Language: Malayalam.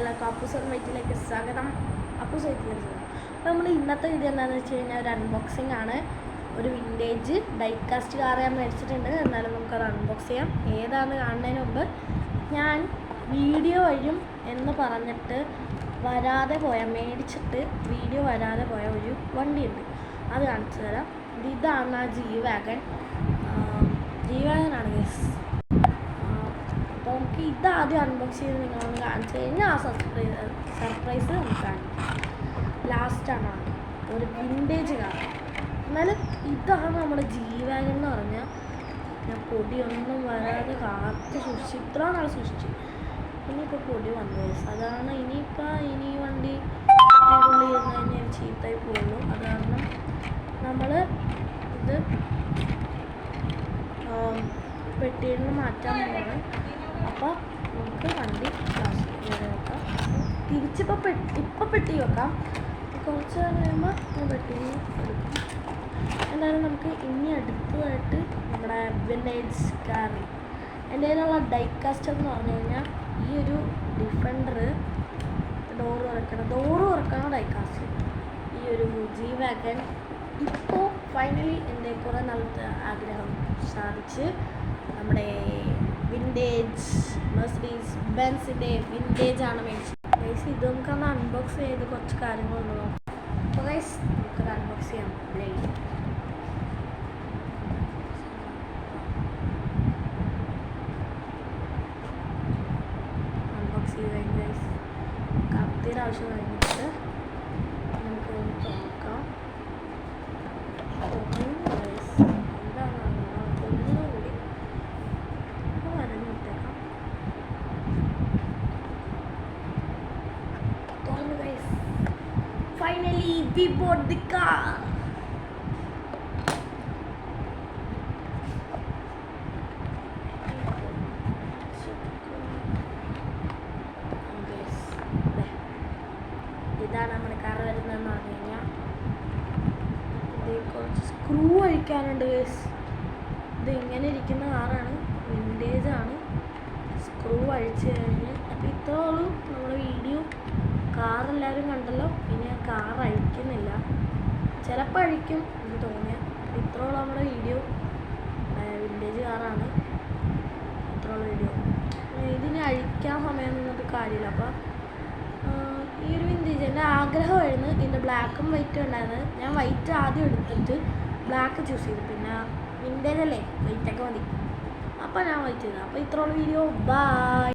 എല്ലാവർക്കും അപ്പൂസ് ഓൺ വൈറ്റിലേക്ക് സ്വാഗതം. അപ്പൂസ് വൈറ്റിലേക്ക് സ്വാഗതം. അപ്പോൾ നമ്മൾ ഇന്നത്തെ വീഡിയോ എന്താണെന്ന് വെച്ച് കഴിഞ്ഞാൽ ഒരു അൺബോക്സിങ് ആണ്. ഒരു വിൻറ്റേജ് ഡൈകാസ്റ്റ് കാർ ഞാൻ മേടിച്ചിട്ടുണ്ട്. എന്നാലും നമുക്കത് അൺബോക്സ് ചെയ്യാം. ഏതാണെന്ന് കാണുന്നതിന് മുമ്പ് ഞാൻ വീഡിയോ വരും എന്ന് പറഞ്ഞിട്ട് വരാതെ പോയ മേടിച്ചിട്ട് വീഡിയോ വരാതെ പോയ ഒരു വണ്ടിയുണ്ട്, അത് കാണിച്ചു തരാം. ഇതാണ് ആ G-Wagon. G-Wagon guys. അപ്പോൾ നമുക്ക് ഇതാദ്യം അൺബോക്സ് ചെയ്ത് നിങ്ങളൊന്ന് കാണിച്ചു കഴിഞ്ഞാൽ ആ സർപ്രൈസ് നമുക്ക് കാണിക്കാം. ലാസ്റ്റാണ് ഒരു വിൻറ്റേജ് കാർ. എന്നാലും ഇതാണ് നമ്മുടെ G-Wagon എന്ന് പറഞ്ഞാൽ ഞാൻ പൊടിയൊന്നും വരാതെ കാത്ത് സൂക്ഷിച്ചു, ഇത്ര നാൾ സൂക്ഷിച്ചു. ഇനിയിപ്പോൾ പൊടി വന്നു. അതാണ് ഇനി വണ്ടി ഉള്ളിൽ ഇരുന്ന് കഴിഞ്ഞാൽ ചീത്തായി പോകുള്ളൂ. അത് കാരണം നമ്മൾ ഇത് പെട്ടിയിൽ നിന്ന് മാറ്റാൻ പോകുന്നത്. അപ്പോൾ നമുക്ക് വണ്ടി വെക്കാം. തിരിച്ചിപ്പോൾ പെട്ടി വെക്കാം. കുറച്ച് കഴിയുമ്പോൾ പെട്ടിയിൽ എടുക്കും. എന്തായാലും നമുക്ക് ഇനി അടുത്തതായിട്ട് നമ്മുടെ വിൻറ്റേജ് കാർ, എൻ്റെ കയ്യിലുള്ള ഡൈകാസ്റ്റർ എന്ന് പറഞ്ഞു കഴിഞ്ഞാൽ ഈ ഒരു ഡിഫൻഡർ ഡോറ് തുറക്കണ ഡൈകാസ്റ്റർ. ഈ ഒരു G-Wagon ഇപ്പോൾ ഫൈനലി എൻ്റെ കുറേ നാളത്തെ ആഗ്രഹം സാധിച്ച് നമ്മുടെ വിൻറ്റേജ് മെർസിഡീസ് ബെൻസിൻ്റെ വിൻറ്റേജ് ആണ് മേടിച്ചത്. ഗൈസ് ഇത് നമുക്കൊന്ന് അൺബോക്സ് ചെയ്ത് കുറച്ച് കാര്യങ്ങളൊന്ന് നോക്കാം. അപ്പോൾ ഗൈസ് നമുക്കത് അൺബോക്സ് ചെയ്യാം. അൺബോക്സ് ചെയ്ത് കഴിഞ്ഞ് ഗൈസ് കത്തിയുടെ ആവശ്യം കഴിഞ്ഞിട്ട് നമുക്ക് നോക്കാം. Finally, we bought the car. ഇതാണ് നമ്മുടെ കാർ വരുന്നതെന്ന് പറഞ്ഞു കഴിഞ്ഞാൽ ഇത് കുറച്ച് സ്ക്രൂ അഴിക്കാനുണ്ട് ഗൈസ്. ഇത് ഇങ്ങനെ ഇരിക്കുന്ന കാറാണ്, വിൻറ്റേജ് ആണ്. സ്ക്രൂ അഴിച്ച് കഴിഞ്ഞ് അപ്പോൾ ഇത്രയുള്ളൂ നമ്മുടെ വീഡിയോ. കാർ എല്ലാവരും കണ്ടല്ലോ. ഇനി ഞാൻ കാർ അഴിക്കുന്നില്ല, ചിലപ്പോൾ അഴിക്കും എന്ന് തോന്നിയാൽ. ഇത്രയുള്ള നമ്മുടെ വീഡിയോ. വിൻറ്റേജ് കാറാണ്, ഇത്രയുള്ള വീഡിയോ. ഇതിന് അഴിക്കാൻ സമയം നിന്നിട്ട് കാര്യമില്ല. അപ്പോൾ ഈ ഒരു വിൻറ്റേജ് എൻ്റെ ആഗ്രഹമായിരുന്നു. ഇതിൻ്റെ ബ്ലാക്കും വൈറ്റും ഉണ്ടായിരുന്നത്. ഞാൻ വൈറ്റ് ആദ്യം എടുത്തിട്ട് ബ്ലാക്ക് ചൂസ് ചെയ്തു. പിന്നെ വിൻറ്റേജ് അല്ലേ, വൈറ്റൊക്കെ മതി. അപ്പോൾ ഞാൻ വൈറ്റ് ചെയ്തു. അപ്പോൾ ഇത്രയുള്ള വീഡിയോ. ബൈ.